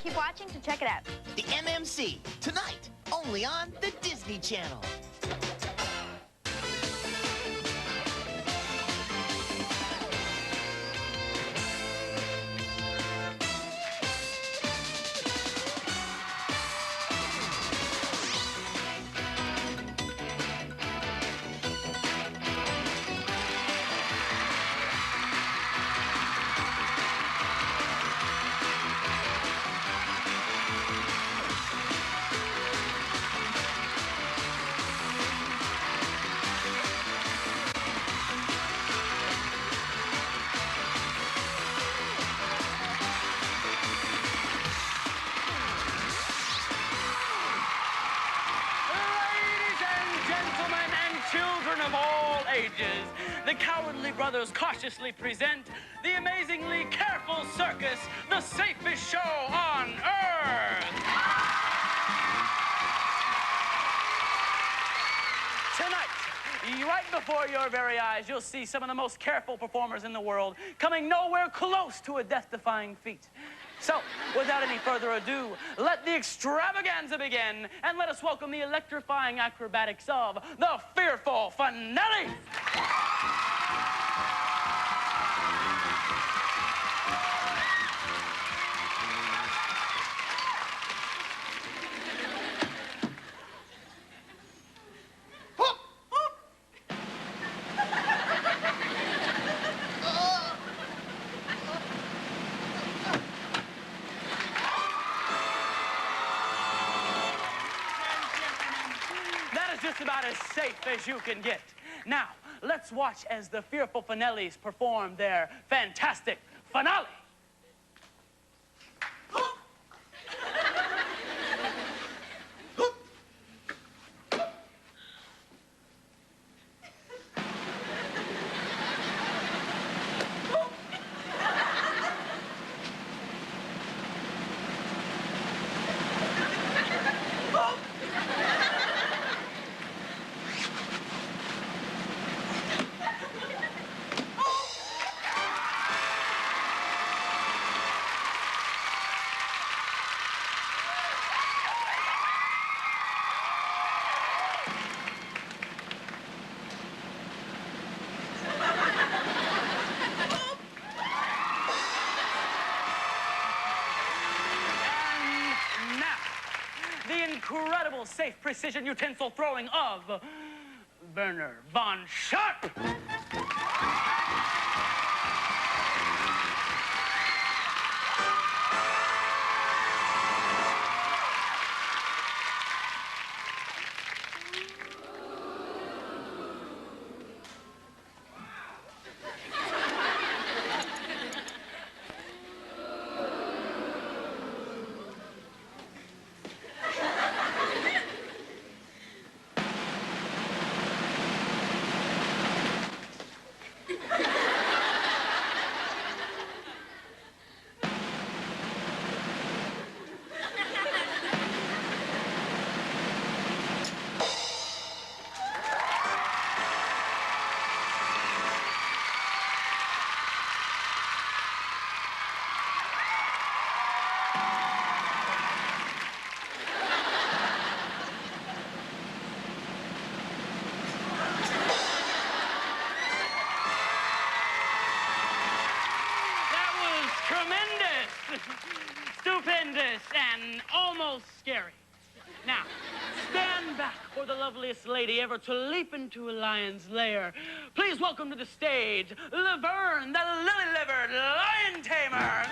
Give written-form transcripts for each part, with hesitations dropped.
keep watching to check it out. The MMC, tonight, only on the Disney Channel. Of all ages, the Cowardly Brothers cautiously present the amazingly careful Circus, the safest show on Earth. Tonight, right before your very eyes, you'll see some of the most careful performers in the world coming nowhere close to a death-defying feat. So, without any further ado, let the extravaganza begin, and let us welcome the electrifying acrobatics of the fearful finale! Just about as safe as you can get. Now, let's watch as the fearful finales perform their fantastic finale. Incredible safe precision utensil throwing of Werner von Sharp. Stupendous and almost scary. Now, stand back for the loveliest lady ever to leap into a lion's lair. Please welcome to the stage, Laverne, the lily-livered lion tamer.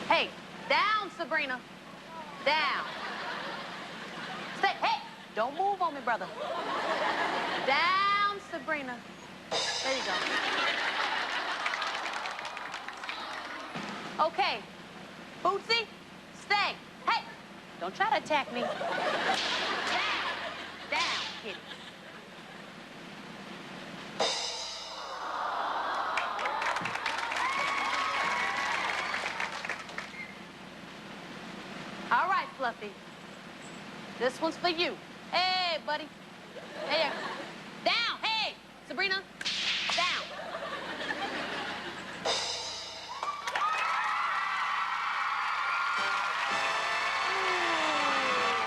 Hey, down, Sabrina. Down. Stay. Hey, don't move on me, brother. Down, Sabrina. There you go. Okay. Bootsy, stay. Hey, don't try to attack me. Down. Down, kitty. Fluffy. This one's for you. Hey, buddy. Hey, down. Hey, Sabrina. Down.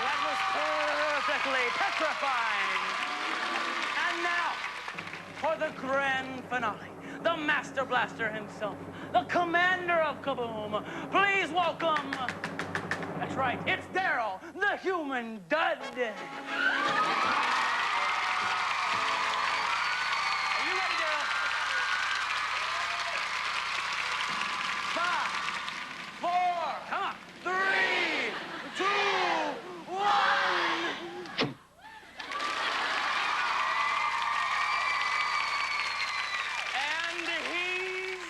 That was perfectly petrifying. And now, for the grand finale, the Master Blaster himself, the commander of Kaboom. Please welcome, that's right, it's Daryl, the human dud. Are you ready, Daryl? 5, 4, come on, 3, 2, 1. And he's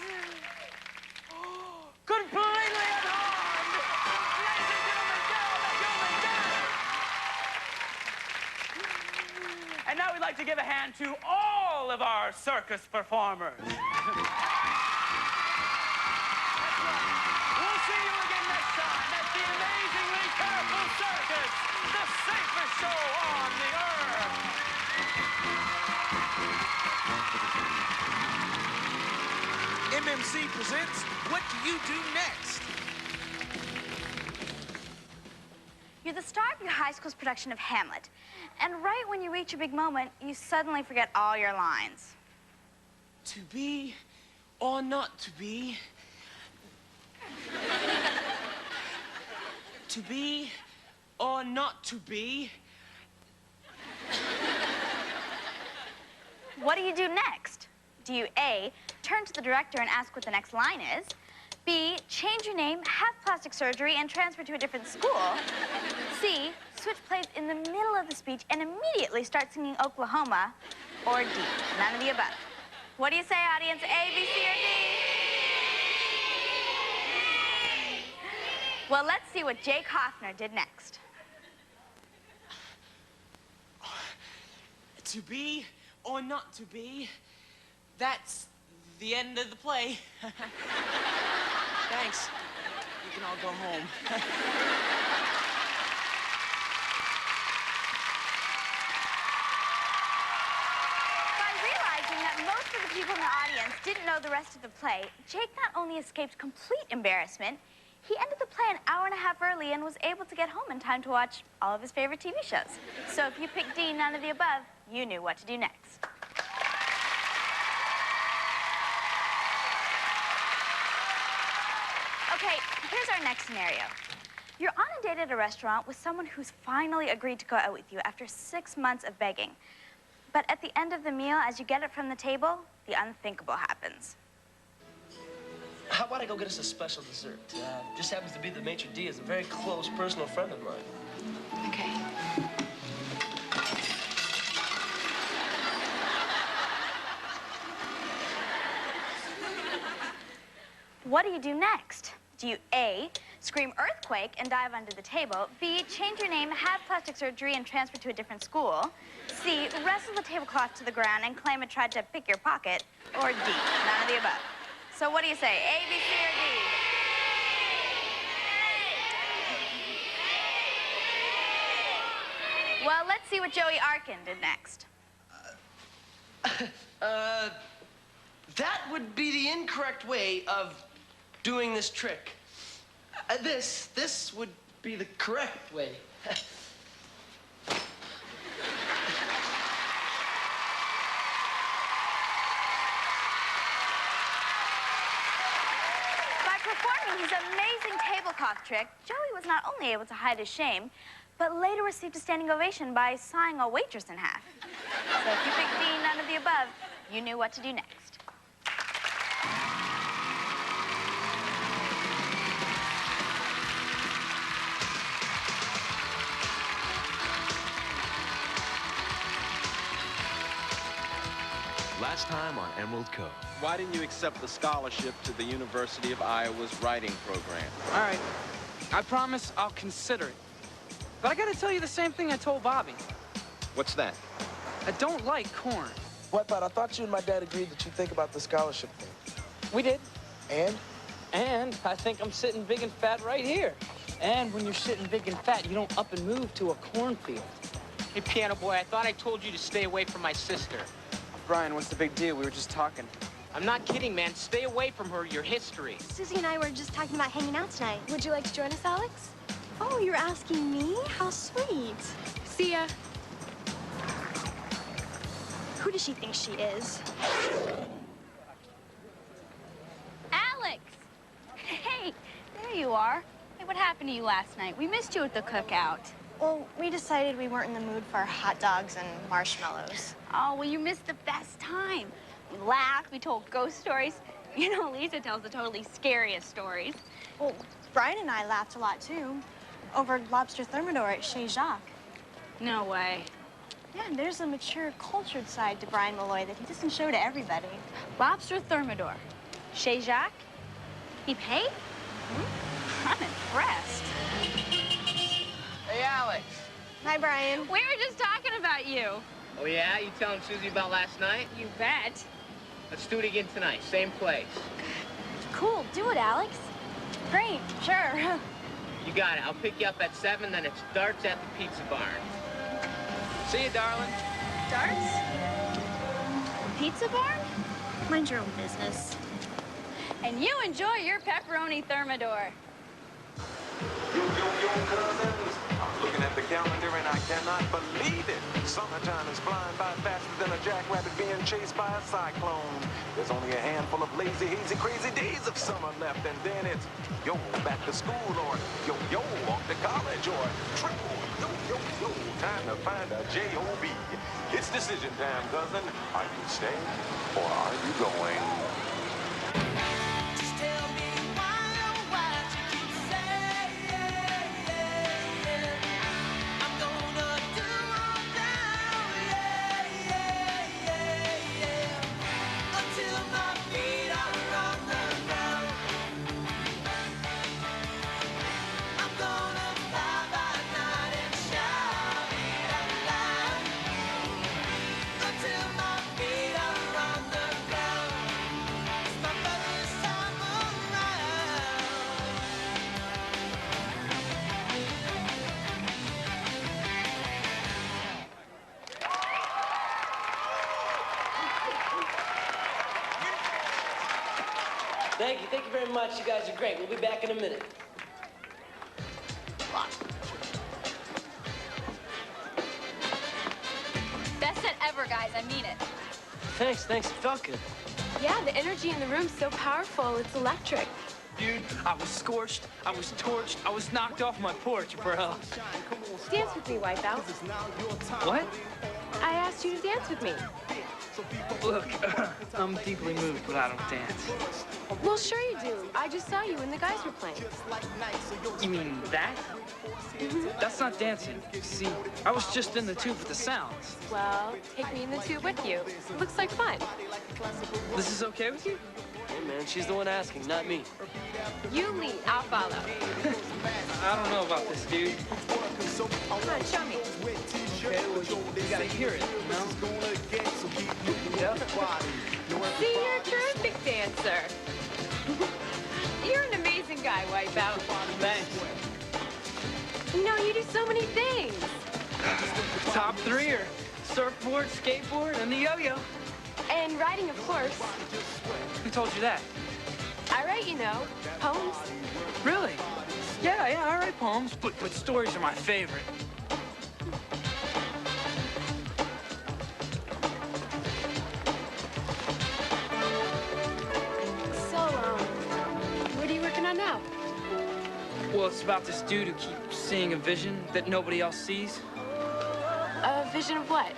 completely unharmed. Ladies and gentlemen, Daryl the Human Dud. And now we'd like to give a hand to all of our circus performers. We'll see you again next time at the amazingly careful circus, the safest show on the earth. MMC presents What Do You Do Next? You're the star of your high school's production of Hamlet. And right when you reach your big moment, you suddenly forget all your lines. To be or not to be? To be or not to be? What do you do next? Do you A, turn to the director and ask what the next line is? B, change your name, have plastic surgery, and transfer to a different school? C, switch place in the middle of the speech and immediately start singing Oklahoma? Or D, none of the above? What do you say, audience? A, B, C, or D? Well, let's see what Jake Hoffner did next. To be or not to be? That's the end of the play. Thanks. You can all go home. By realizing that most of the people in the audience didn't know the rest of the play, Jake not only escaped complete embarrassment, he ended the play an hour and a half early and was able to get home in time to watch all of his favorite TV shows. So if you picked D, none of the above, you knew what to do next. Okay, here's our next scenario. You're on a date at a restaurant with someone who's finally agreed to go out with you after 6 months of begging. But at the end of the meal, as you get it from the table, the unthinkable happens. How about I go get us a special dessert? Just happens to be the maitre d' is a very close personal friend of mine. Okay. What do you do next? Do you A, scream earthquake and dive under the table? B, change your name, have plastic surgery, and transfer to a different school? C, wrestle the tablecloth to the ground and claim it tried to pick your pocket? Or D, none of the above? So what do you say, A, B, C, or D? Well, let's see what Joey Arkin did next. That would be the incorrect way of doing this trick. This would be the correct way. By performing his amazing tablecloth trick, Joey was not only able to hide his shame, but later received a standing ovation by sawing a waitress in half. So if you picked D, none of the above, you knew what to do next. Last time on Emerald Cove. Why didn't you accept the scholarship to the University of Iowa's writing program? All right. I promise I'll consider it. But I gotta tell you the same thing I told Bobby. What's that? I don't like corn. What, but I thought you and my dad agreed that you'd think about the scholarship thing. We did. And? And I think I'm sitting big and fat right here. And when you're sitting big and fat, you don't up and move to a cornfield. Hey, piano boy, I thought I told you to stay away from my sister. Brian, what's the big deal? We were just talking. I'm not kidding, man. Stay away from her. Your history. Susie and I were just talking about hanging out tonight. Would you like to join us, Alex? Oh, you're asking me? How sweet. See ya. Who does she think she is? Alex! Hey, there you are. Hey, what happened to you last night? We missed you at the cookout. Well, we decided we weren't in the mood for hot dogs and marshmallows. Oh, well, you missed the best time. We laughed, we told ghost stories. You know, Lisa tells the totally scariest stories. Well, Brian and I laughed a lot, too. Over lobster thermidor at Chez Jacques. No way. Yeah, there's a mature, cultured side to Brian Malloy that he doesn't show to everybody. Lobster thermidor. Chez Jacques? He paid? I'm impressed. Hey, Alex. Hi, Brian. We were just talking about you. Oh, yeah? You telling Susie about last night? You bet. Let's do it again tonight. Same place. Cool, do it, Alex. Great, sure. You got it. I'll pick you up at 7, then it's darts at the pizza barn. See you, darling. Darts? Pizza barn? Mind your own business. And you enjoy your pepperoni thermidor. Yo, cousins. I'm looking at the calendar and I cannot believe it. Summertime is flying by faster than a jackrabbit being chased by a cyclone. There's only a handful of lazy, hazy, crazy days of summer left, and then it's yo, back to school, or yo, off to college, or triple, yo, time to find a J-O-B. It's decision time, cousin. Are you staying or are you going? Thank you very much. You guys are great. We'll be back in a minute. Best set ever, guys. I mean it. Thanks. It felt good. Yeah, the energy in the room's so powerful, it's electric. Dude, I was scorched, I was torched, I was knocked off my porch, bro. Dance with me, Wipeout. What? I asked you to dance with me. Look, I'm deeply moved, but I don't dance. Well, sure you do. I just saw you when the guys were playing. You mean that? That's not dancing. See, I was just in the tube with the sounds. Well, take me in the tube with you. Looks like fun. This is okay with you? Hey, man, she's the one asking, not me. You lead, I'll follow. I don't know about this, dude. Come on, show me. Okay, well, you gotta hear it, you know? Yep. See, you're a terrific dancer. You're an amazing guy, Wipeout. Thanks. You know, you do so many things. Top 3 are surfboard, skateboard, and the yo-yo. And writing, of course. Who told you that? I write, you know, poems. Really? Yeah, I write poems, but stories are my favorite. So, what are you working on now? Well, it's about this dude who keeps seeing a vision that nobody else sees. A vision of what?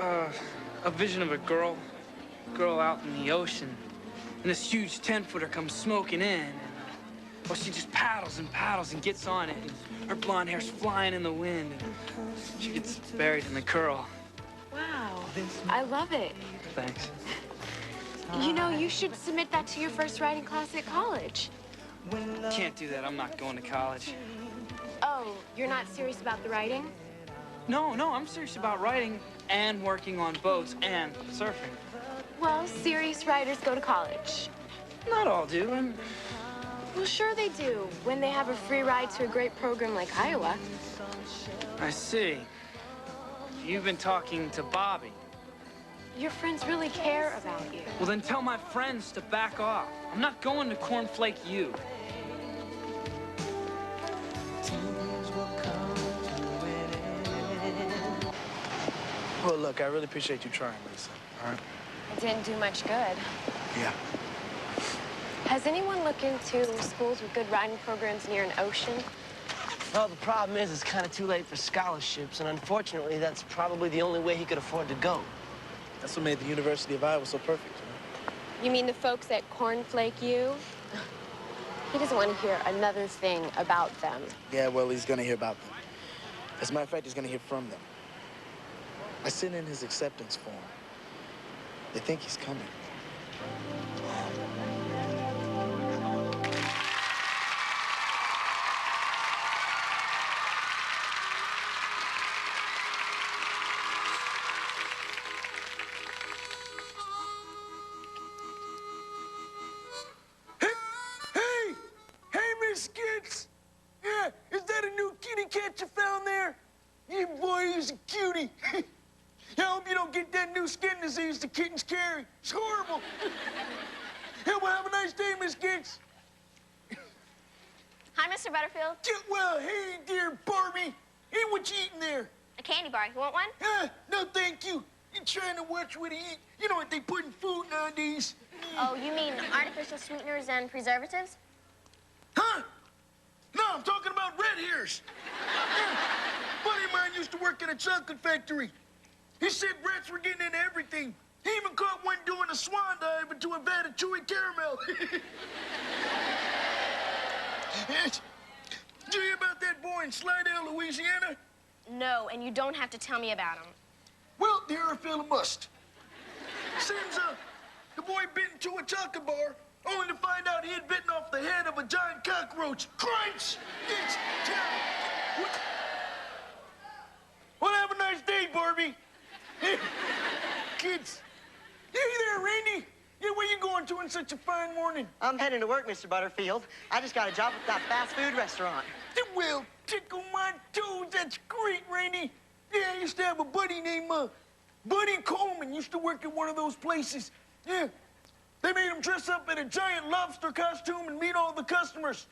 A vision of a girl out in the ocean. And this huge 10-footer comes smoking in. And, well, she just paddles and gets on it. And her blonde hair's flying in the wind. And she gets buried in the curl. Wow, I love it. Thanks. You know, you should submit that to your first writing class at college. Can't do that. I'm not going to college. Oh, you're not serious about the writing? No, I'm serious about writing and working on boats and surfing. Well, serious writers go to college. Not all do. Well, sure they do, when they have a free ride to a great program like Iowa. I see. You've been talking to Bobby. Your friends really care about you. Well, then tell my friends to back off. I'm not going to Cornflake U. Well, look, I really appreciate you trying, Lisa. All right? It didn't do much good. Yeah. Has anyone looked into schools with good riding programs near an ocean? Well, the problem is it's kind of too late for scholarships, and unfortunately, that's probably the only way he could afford to go. That's what made the University of Iowa so perfect, you know? You mean the folks at Cornflake U? He doesn't want to hear another thing about them. Yeah, well, he's gonna hear about them. As a matter of fact, he's gonna hear from them. I sent in his acceptance form. They think he's coming. Skits! Yeah, is that a new kitty cat you found there? Yeah, boy, he's a cutie. I hope you don't get that new skin disease the kittens carry. It's horrible. Yeah, well, have a nice day, Miss Skits. Hi, Mr. Butterfield. Get well, hey, dear Barbie. Hey, what you eating there? A candy bar. You want one? No, thank you. You're trying to watch what I eat. You know what they put in food nowadays. Oh, you mean artificial sweeteners and preservatives? Huh? No, I'm talking about red hairs. A buddy of mine used to work in a chocolate factory. He said rats were getting into everything. He even caught one doing a swan dive into a vat of chewy caramel. Did you hear about that boy in Slidell, Louisiana? No, and you don't have to tell me about him. Well, here I feel a must. Seems the boy bit into a chocolate bar, only to find out he had bitten off the head of a giant cockroach. Crunch! It's terrible. Well, have a nice day, Barbie. Kids. Hey there, Randy. Yeah, where you going to in such a fine morning? I'm heading to work, Mr. Butterfield. I just got a job at that fast food restaurant. It will tickle my toes. That's great, Randy. Yeah, I used to have a buddy named Buddy Coleman. Used to work at one of those places. Yeah. They made him dress up in a giant lobster costume and meet all the customers.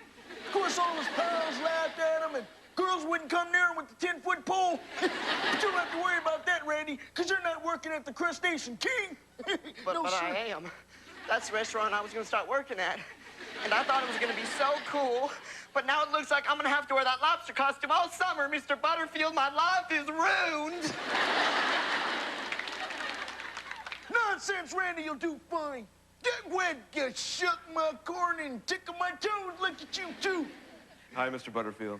Of course, all his pals laughed at him, and girls wouldn't come near him with the 10-foot pole. But you don't have to worry about that, Randy, because you're not working at the Crustacean King. But I am. That's the restaurant I was going to start working at. And I thought it was going to be so cool. But now it looks like I'm going to have to wear that lobster costume all summer, Mr. Butterfield. My life is ruined. Nonsense, Randy. You'll do fine. Get wet, you shook my corn and tickle my toes. Look at you, too. Hi, Mr. Butterfield.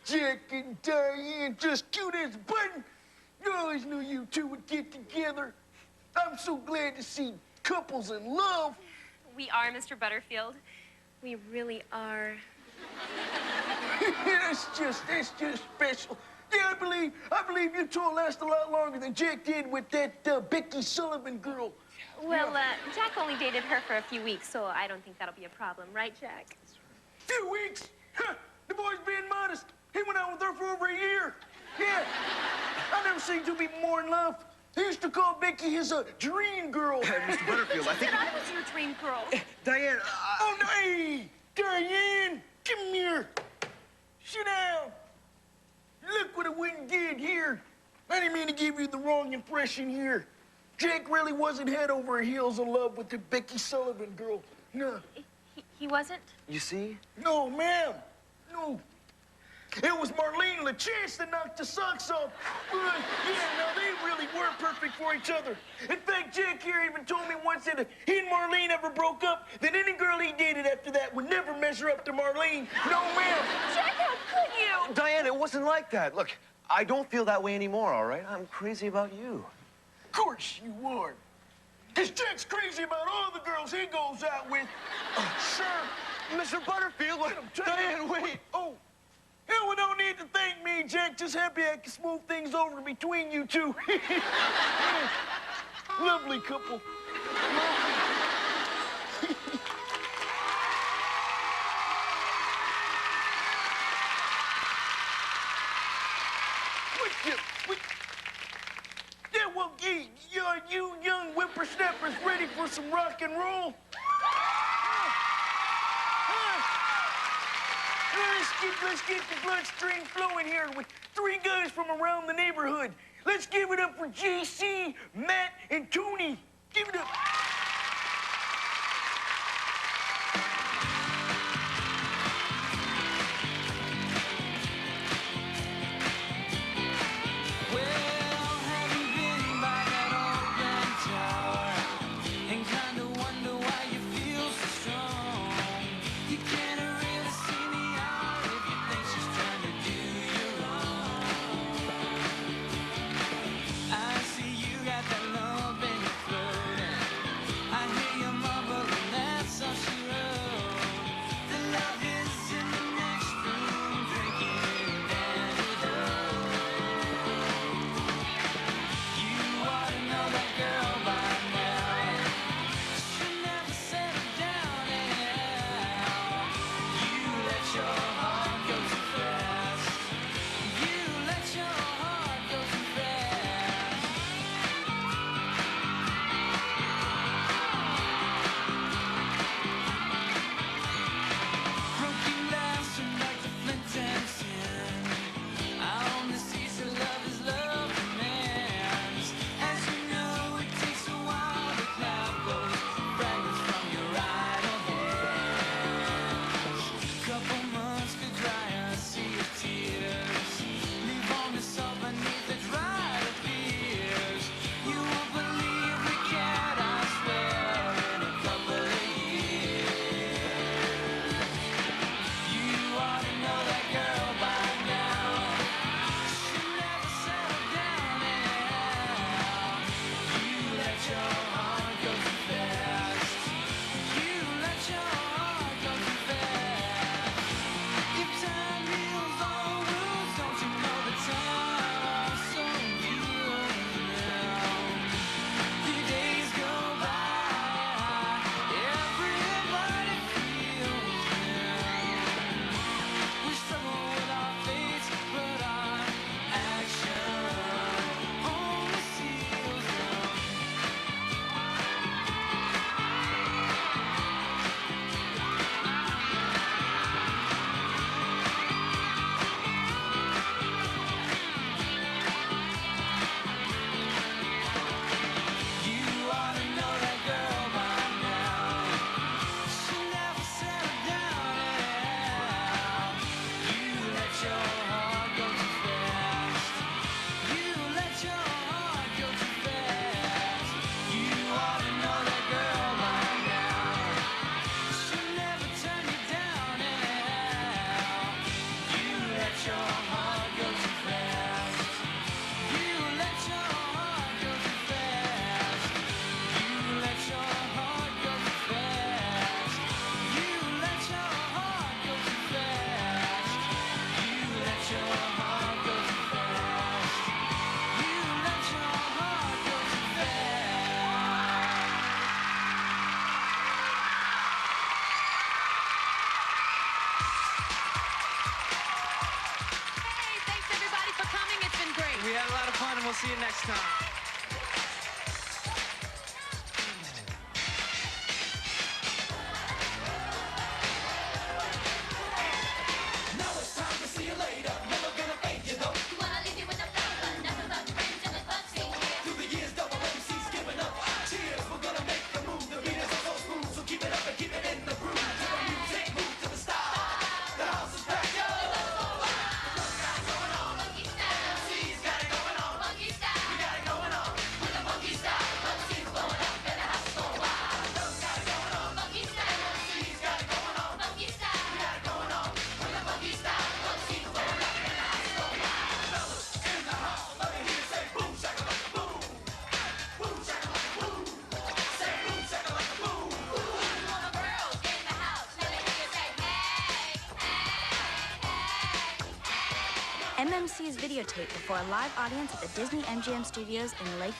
Jack and Diane, just cute as a button. I always knew you two would get together. I'm so glad to see couples in love. We are, Mr. Butterfield. We really are. That's just special. Yeah, I believe you two will last a lot longer than Jack did with that Becky Sullivan girl. Well, Jack only dated her for a few weeks, so I don't think that'll be a problem, right, Jack? Few weeks? Huh, the boy's being modest. He went out with her for over a year. Yeah, I never seen two people more in love. He used to call Becky his dream girl. Mr. Butterfield, I think... I was your dream girl. Diane, Oh, no, hey, Diane, come here. Sit down. Look what I went and did here. I didn't mean to give you the wrong impression here. Jack really wasn't head over heels in love with the Becky Sullivan girl. No. He wasn't? you see? No, ma'am. No. It was Marlene LaChance that knocked the socks off. Yeah, no, they really were perfect for each other. In fact, Jack here even told me once that if he and Marlene ever broke up, then any girl he dated after that would never measure up to Marlene. No, ma'am. Jack, how could you? Diane, it wasn't like that. Look, I don't feel that way anymore, all right? I'm crazy about you. Of course you are. Because Jack's crazy about all the girls he goes out with. Sure. Mr. Butterfield, what? Diane, wait. Oh. Hell, we don't need to thank me, Jack. Just happy I can smooth things over between you two. Lovely couple. Lovely. and roll? Let's get the bloodstream flowing here with 3 guys from around the neighborhood. Let's give it up for JC, Matt, and Tony. Give it up. We had a lot of fun, and we'll see you next time. MMC is videotaped before a live audience at the Disney MGM Studios in Lake